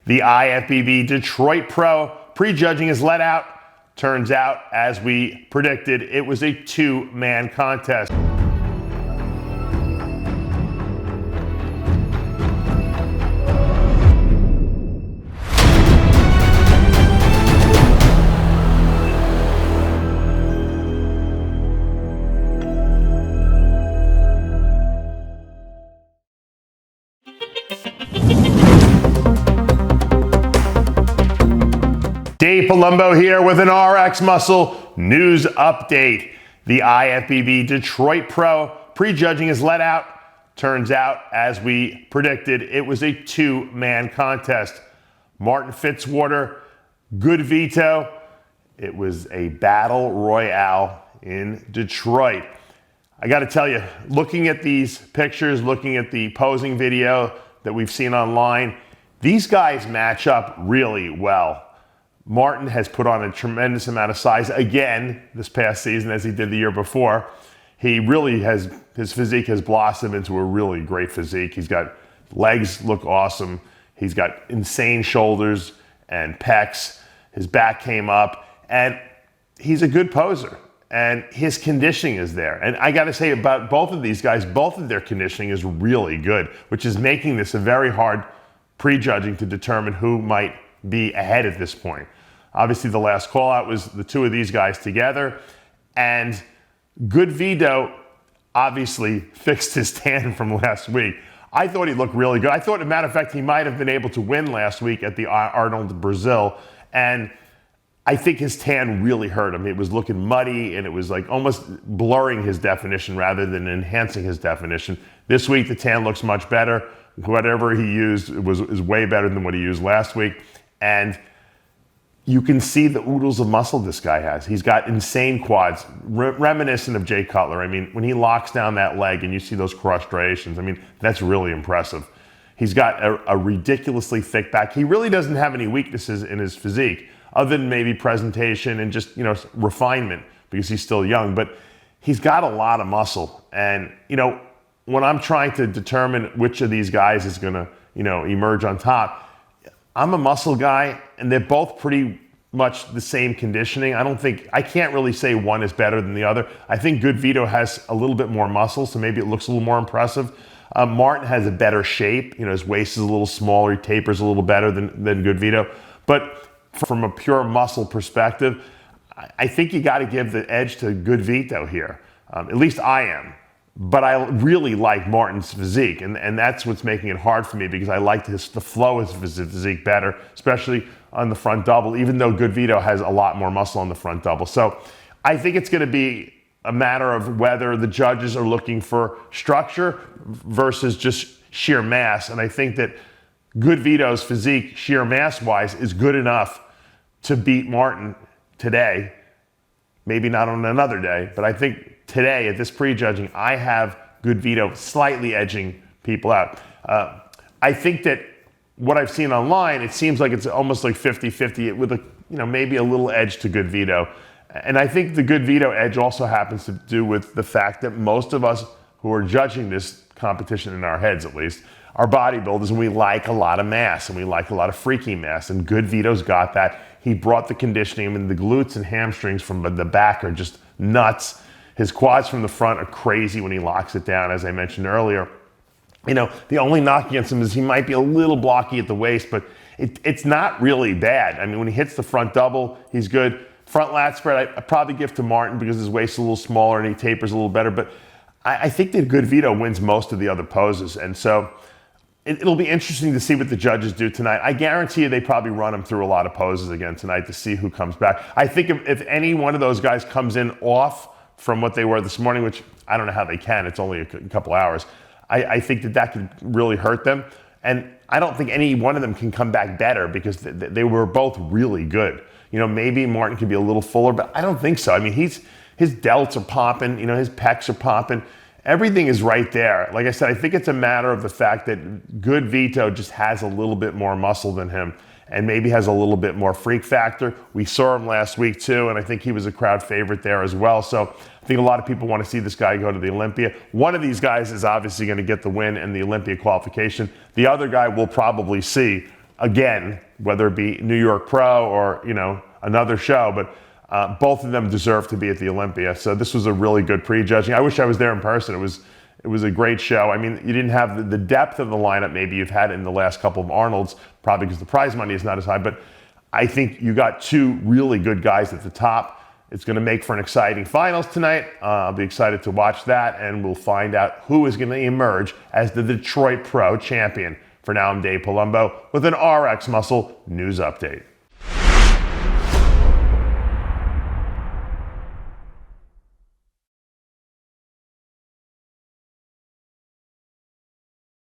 The IFBB Detroit Pro prejudging is let out. Turns out, as we predicted, it was a two-man contest. Dave Palumbo here with an RX Muscle news update. The IFBB Detroit Pro prejudging is let out. Turns out, as we predicted, it was a two-man contest. Martin Fitzwater, GoodVito. It was a battle royale in Detroit. I got to tell you, looking at these pictures, looking at the posing video that we've seen online, these guys match up really well. Martin has put on a tremendous amount of size again this past season, as he did the year before. He really has, his physique has blossomed into a really great physique. He's got legs look awesome. He's got insane shoulders and pecs. His back came up, and he's a good poser. And his conditioning is there. And I got to say about both of these guys, both of their conditioning is really good, which is making this a very hard prejudging to determine who might be ahead at this point. Obviously, the last call out was the two of these guys together, and GoodVito obviously fixed his tan from last week. I thought he looked really good. I thought, as a matter of fact, he might have been able to win last week at the Arnold Brazil, and I think his tan really hurt him. It was looking muddy, and it was like almost blurring his definition rather than enhancing his definition. This week, the tan looks much better. Whatever he used is way better than what he used last week, and you can see the oodles of muscle this guy has. He's got insane quads, reminiscent of Jay Cutler. I mean, when he locks down that leg and you see those cross striations, I mean, that's really impressive. He's got a ridiculously thick back. He really doesn't have any weaknesses in his physique, other than maybe presentation and just, refinement, because he's still young. But he's got a lot of muscle. And, when I'm trying to determine which of these guys is going to, emerge on top, I'm a muscle guy, and they're both pretty much the same conditioning. I can't really say one is better than the other. I think GoodVito has a little bit more muscle, so maybe it looks a little more impressive. Martin has a better shape. His waist is a little smaller. He tapers a little better than GoodVito. But from a pure muscle perspective, I think you got to give the edge to GoodVito here. At least I am. But I really like Martin's physique, and that's what's making it hard for me, because I like the flow of his physique better, especially on the front double, even though GoodVito has a lot more muscle on the front double. So I think it's going to be a matter of whether the judges are looking for structure versus just sheer mass. And I think that GoodVito's physique, sheer mass-wise, is good enough to beat Martin today. Maybe not on another day, but I think today, at this prejudging, I have GoodVito slightly edging people out. I think that what I've seen online, it seems like it's almost like 50-50 with maybe a little edge to GoodVito. And I think the GoodVito edge also happens to do with the fact that most of us who are judging this competition, in our heads at least, are bodybuilders, and we like a lot of mass, and we like a lot of freaky mass, and GoodVito's got that. He brought the conditioning. I mean, the glutes and hamstrings from the back are just nuts. His quads from the front are crazy when he locks it down, as I mentioned earlier. The only knock against him is he might be a little blocky at the waist, but it's not really bad. I mean, when he hits the front double, he's good. Front lat spread, I probably give to Martin because his waist is a little smaller and he tapers a little better, but I think that GoodVito wins most of the other poses, and so it'll be interesting to see what the judges do tonight. I guarantee you they probably run him through a lot of poses again tonight to see who comes back. I think if any one of those guys comes in off from what they were this morning, which I don't know how they can, it's only a couple hours, I think that could really hurt them. And I don't think any one of them can come back better, because they were both really good. Maybe Martin could be a little fuller, but I don't think so. I mean, his delts are popping, his pecs are popping. Everything is right there. Like I said, I think it's a matter of the fact that GoodVito just has a little bit more muscle than him, and maybe has a little bit more freak factor. We saw him last week too, and I think he was a crowd favorite there as well. So I think a lot of people want to see this guy go to the Olympia. One of these guys is obviously going to get the win in the Olympia qualification. The other guy we'll probably see again, whether it be New York Pro or, another show, but both of them deserve to be at the Olympia. So this was a really good prejudging. I wish I was there in person. It was a great show. I mean, you didn't have the depth of the lineup maybe you've had in the last couple of Arnolds, probably because the prize money is not as high, but I think you got two really good guys at the top. It's going to make for an exciting finals tonight. I'll be excited to watch that, and we'll find out who is going to emerge as the Detroit Pro champion. For now, I'm Dave Palumbo with an RX Muscle news update.